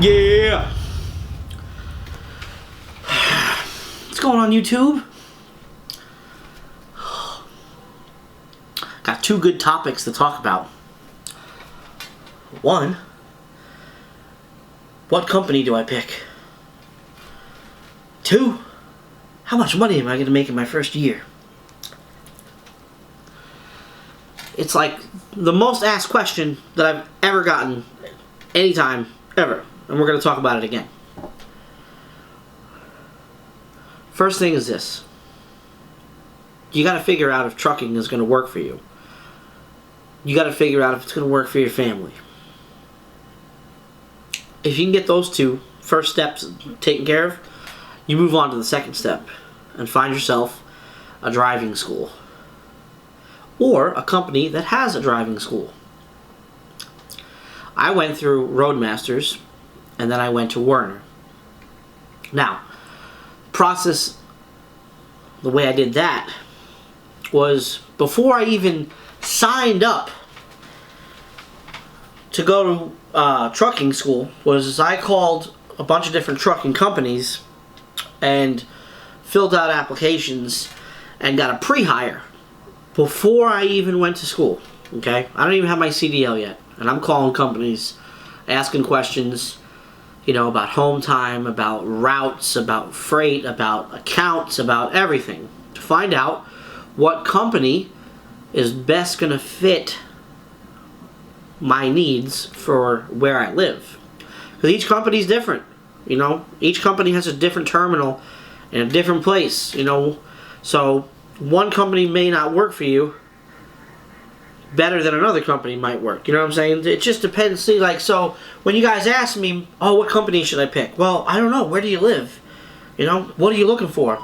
Yeah! What's going on, YouTube? Got two good topics to talk about. One, what company do I pick? Two, how much money am I going to make in my first year? It's like the most asked question that I've ever gotten anytime, ever. And we're going to talk about it again. First thing is this. You got to figure out if trucking is going to work for you. You got to figure out if it's going to work for your family. If you can get those two first steps taken care of, you move on to the second step and find yourself a driving school. Or a company that has a driving school. I went through Roadmasters and then I went to Werner. Now, process, the way I did that was before I even signed up to go to trucking school, was I called a bunch of different trucking companies and filled out applications and got a pre-hire before I even went to school. Okay? I don't even have my CDL yet, and I'm calling companies, asking questions, you know, about home time, about routes, about freight, about accounts, about everything, to find out what company is best going to fit my needs for where I live. Because each company is different, you know. Each company has a different terminal in a different place, you know. So one company may not work for you better than another company might work. You know what I'm saying? It just depends. See, like, so when you guys ask me, oh, what company should I pick? Well, I don't know. Where do you live? You know, what are you looking for?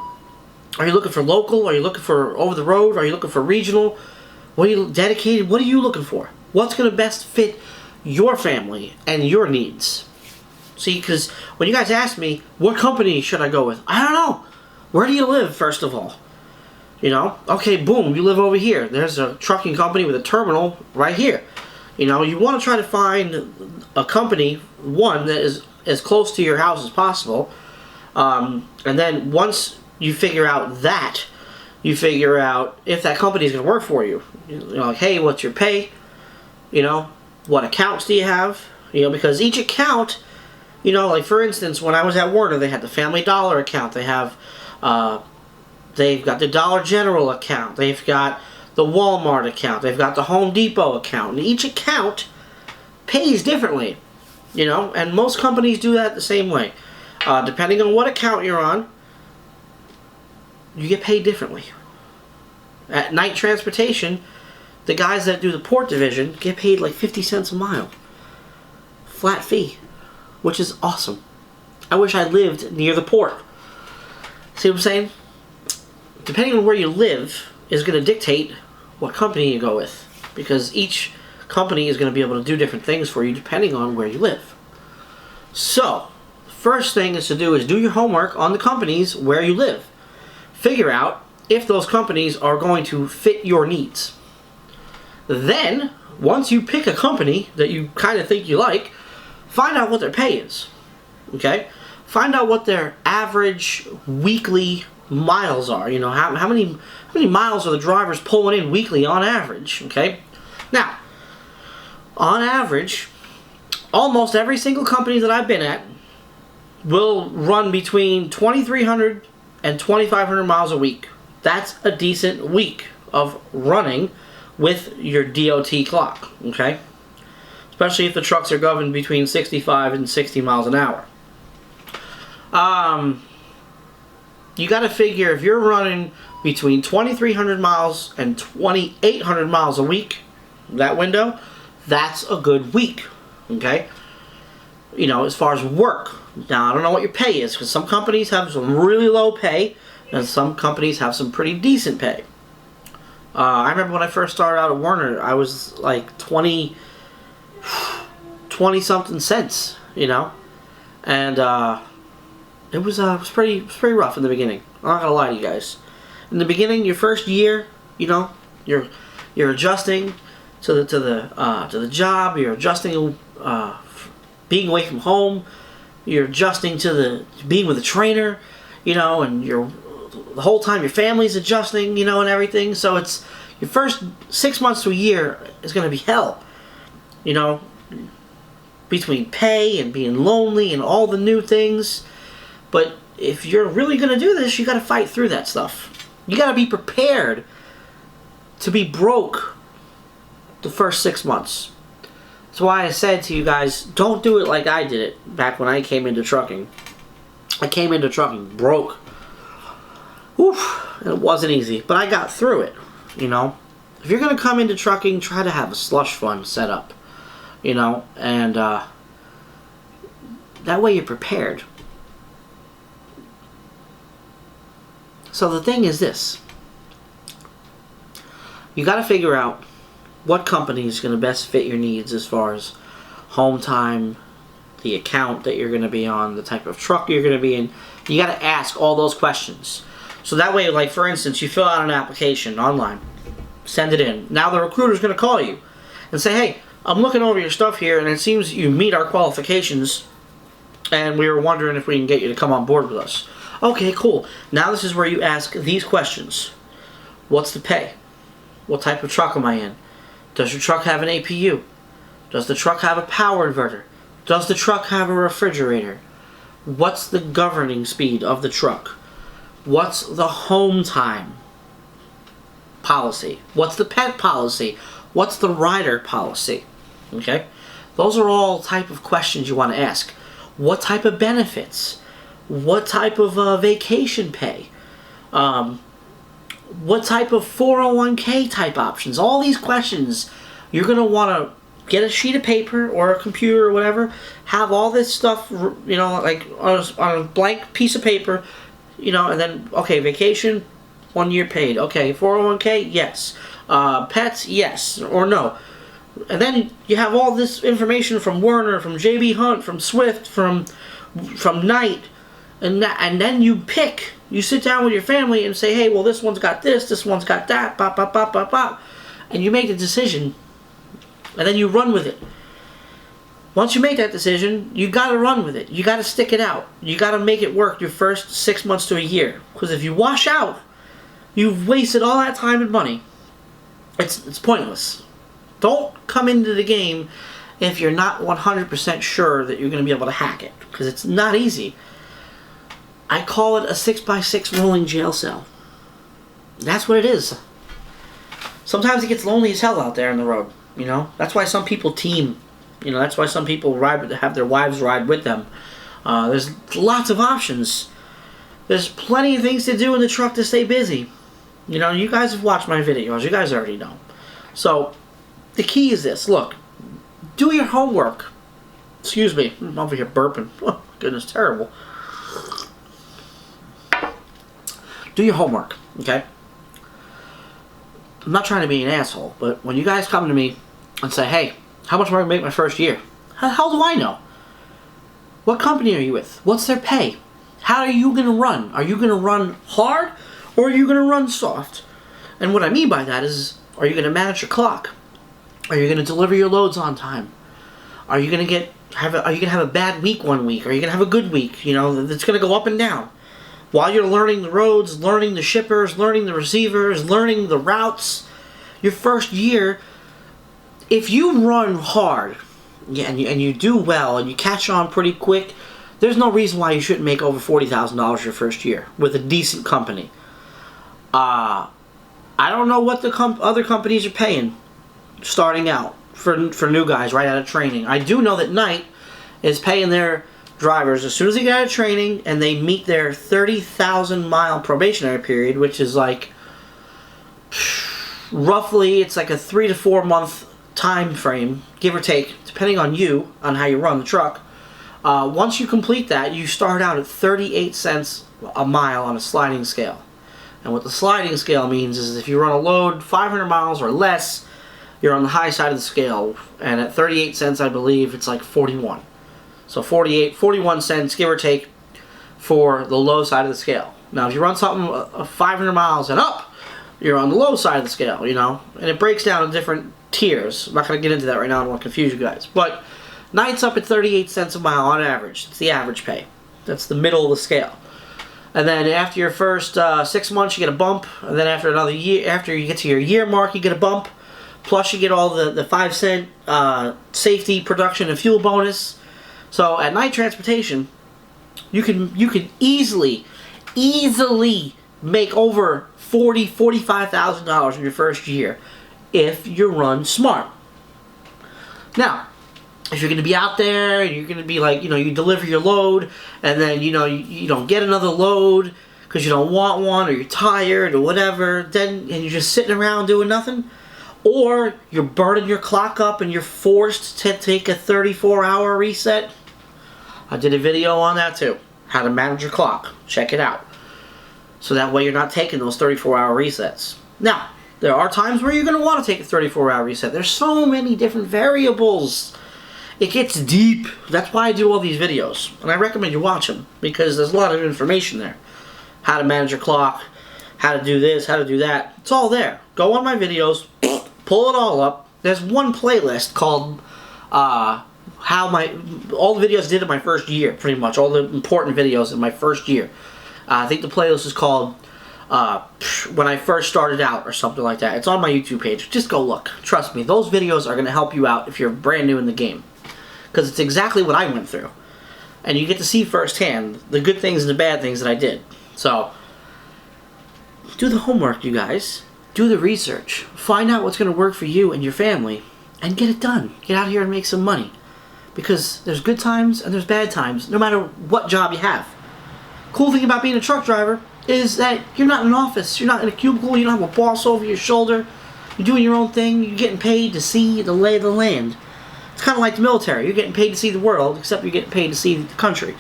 Are you looking for local? Are you looking for over the road? Are you looking for regional? What are you dedicated? What are you looking for? What's going to best fit your family and your needs? See, because when you guys ask me, what company should I go with? I don't know. Where do you live, first of all? You know, okay, boom, you live over here. There's a trucking company with a terminal right here. You know, you want to try to find a company, one, that is as close to your house as possible. And then once you figure out that, you figure out if that company is going to work for you. You know, like, hey, what's your pay? You know, what accounts do you have? You know, because each account, you know, like for instance, when I was at Werner, they had the Family Dollar account. They have, they've got the Dollar General account. They've got the Walmart account. They've got the Home Depot account. And each account pays differently, you know, and most companies do that the same way. Depending on what account you're on, you get paid differently. At Knight Transportation, the guys that do the port division get paid like 50 cents a mile. Flat fee, which is awesome. I wish I lived near the port. See what I'm saying? Depending on where you live is going to dictate what company you go with. Because each company is going to be able to do different things for you depending on where you live. So, first thing is to do your homework on the companies where you live. Figure out if those companies are going to fit your needs. Then, once you pick a company that you kind of think you like, find out what their pay is. Okay? Find out what their average weekly miles are. You know, how many miles are the drivers pulling in weekly on average? Okay? Now, on average, almost every single company that I've been at will run between 2,300 and 2,500 miles a week. That's a decent week of running with your DOT clock, okay? Especially if the trucks are governed between 65 and 60 miles an hour. You got to figure if you're running between 2,300 miles and 2,800 miles a week, that window, that's a good week, okay? You know, as far as work. Now, I don't know what your pay is, because some companies have some really low pay, and some companies have some pretty decent pay. I remember when I first started out at Werner, I was like 20 something cents, you know, and it was pretty rough in the beginning. I'm not gonna lie to you guys. In the beginning, your first year, you know, you're adjusting to the job. You're adjusting being away from home. You're adjusting to being with a trainer, you know, and the whole time your family's adjusting, you know, and everything. So it's your first 6 months to a year is going to be hell, you know, between pay and being lonely and all the new things. But if you're really going to do this, you got to fight through that stuff. You got to be prepared to be broke the first 6 months. That's why I said to you guys, don't do it like I did it back when I came into trucking. I came into trucking broke. Oof, it wasn't easy, but I got through it, you know. If you're going to come into trucking, try to have a slush fund set up, you know, and that way you're prepared. So the thing is this. You got to figure out what company is going to best fit your needs as far as home time, the account that you're going to be on, the type of truck you're going to be in. You got to ask all those questions. So that way, like for instance, you fill out an application online, send it in. Now the recruiter's going to call you and say, hey, I'm looking over your stuff here and it seems you meet our qualifications and we were wondering if we can get you to come on board with us. Okay, cool. Now this is where you ask these questions. What's the pay? What type of truck am I in? Does your truck have an APU? Does the truck have a power inverter? Does the truck have a refrigerator? What's the governing speed of the truck? What's the home time policy? What's the pet policy? What's the rider policy? Okay? Those are all type of questions you want to ask. What type of benefits? What type of vacation pay? What type of 401k type options? All these questions, you're going to want to get a sheet of paper or a computer or whatever, have all this stuff, you know, like on a blank piece of paper, you know, and then, okay, vacation, 1 year paid. Okay, 401k, yes. Pets, yes or no. And then you have all this information from Werner, from JB Hunt, from Swift, from Knight, and then you pick. You sit down with your family and say, hey, well, this one's got this one's got that, bop, bop, bop, bop, bop. And you make a decision, and then you run with it. Once you make that decision, you got to run with it. You got to stick it out. You got to make it work your first 6 months to a year. Because if you wash out, you've wasted all that time and money. It's pointless. Don't come into the game if you're not 100% sure that you're going to be able to hack it. Because it's not easy. I call it a 6x6 rolling jail cell. That's what it is. Sometimes it gets lonely as hell out there on the road, you know. That's why some people team. You know, that's why some people have their wives ride with them. There's lots of options. There's plenty of things to do in the truck to stay busy. You know, you guys have watched my videos. You guys already know. So, the key is this. Look, do your homework. Excuse me. I'm over here burping. Oh, goodness, terrible. Do your homework, okay? I'm not trying to be an asshole, but when you guys come to me and say, hey, how much am I going to make my first year? How the hell do I know? What company are you with? What's their pay? How are you going to run? Are you going to run hard or are you going to run soft? And what I mean by that is, are you going to manage your clock? Are you going to deliver your loads on time? Are you going to have a bad week one week? Are you going to have a good week? You know, it's going to go up and down. While you're learning the roads, learning the shippers, learning the receivers, learning the routes, your first year, if you run hard and you do well and you catch on pretty quick, there's no reason why you shouldn't make over $40,000 your first year with a decent company. I don't know what the other companies are paying starting out for new guys right out of training. I do know that Knight is paying their drivers as soon as they get out of training and they meet their 30,000 mile probationary period, which is like roughly, it's like a 3 to 4 month time frame, give or take, depending on you, on how you run the truck. Once you complete that, you start out at 38 cents a mile on a sliding scale. And what the sliding scale means is if you run a load 500 miles or less, you're on the high side of the scale. And at 38 cents, I believe, it's like 41. So 41 cents, give or take, for the low side of the scale. Now, if you run something 500 miles and up, you're on the low side of the scale, you know. And it breaks down in different tiers. I'm not going to get into that right now. I don't want to confuse you guys. But Night's up at 38 cents a mile on average. It's the average pay. That's the middle of the scale. And then after your first 6 months, you get a bump. And then after another year, after you get to your year mark, you get a bump. Plus, you get all the 5-cent safety, production, and fuel bonus. So at Knight Transportation, you can easily make over $45,000 in your first year if you run smart. Now, if you're going to be out there and you're going to be like, you deliver your load and then, you don't get another load because you don't want one or you're tired or whatever, and you're just sitting around doing nothing, or you're burning your clock up and you're forced to take a 34-hour reset. I did a video on that too. How to manage your clock. Check it out. So that way you're not taking those 34-hour resets. Now, there are times where you're going to want to take a 34-hour reset. There's so many different variables. It gets deep. That's why I do all these videos. And I recommend you watch them because there's a lot of information there. How to manage your clock, how to do this, how to do that. It's all there. Go on my videos, pull it all up. There's one playlist called all the videos I did in my first year, pretty much. All the important videos in my first year. I think the playlist is called When I First Started Out or something like that. It's on my YouTube page. Just go look. Trust me, those videos are going to help you out if you're brand new in the game. Because it's exactly what I went through. And you get to see firsthand the good things and the bad things that I did. So, do the homework, you guys. Do the research. Find out what's going to work for you and your family. And get it done. Get out here and make some money. Because there's good times and there's bad times, no matter what job you have. Cool thing about being a truck driver is that you're not in an office. You're not in a cubicle. You don't have a boss over your shoulder. You're doing your own thing. You're getting paid to see the lay of the land. It's kind of like the military. You're getting paid to see the world, except you're getting paid to see the country.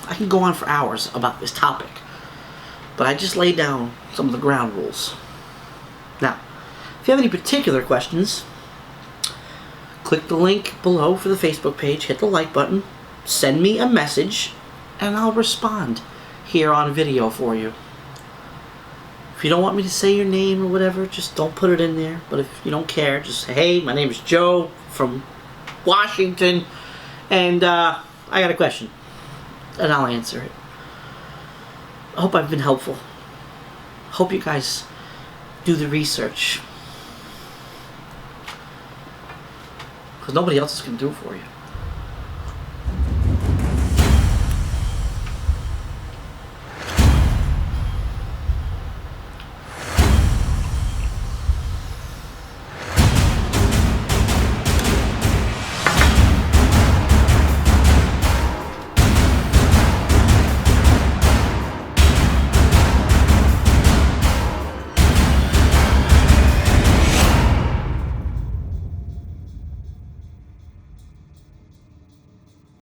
I can go on for hours about this topic, but I just laid down some of the ground rules. Now, if you have any particular questions, click the link below for the Facebook page, hit the like button, send me a message, and I'll respond here on video for you. If you don't want me to say your name or whatever, just don't put it in there. But if you don't care, just say, hey, my name is Joe from Washington, and I got a question, and I'll answer it. I hope I've been helpful. Hope you guys do the research, because nobody else is going to do it for you.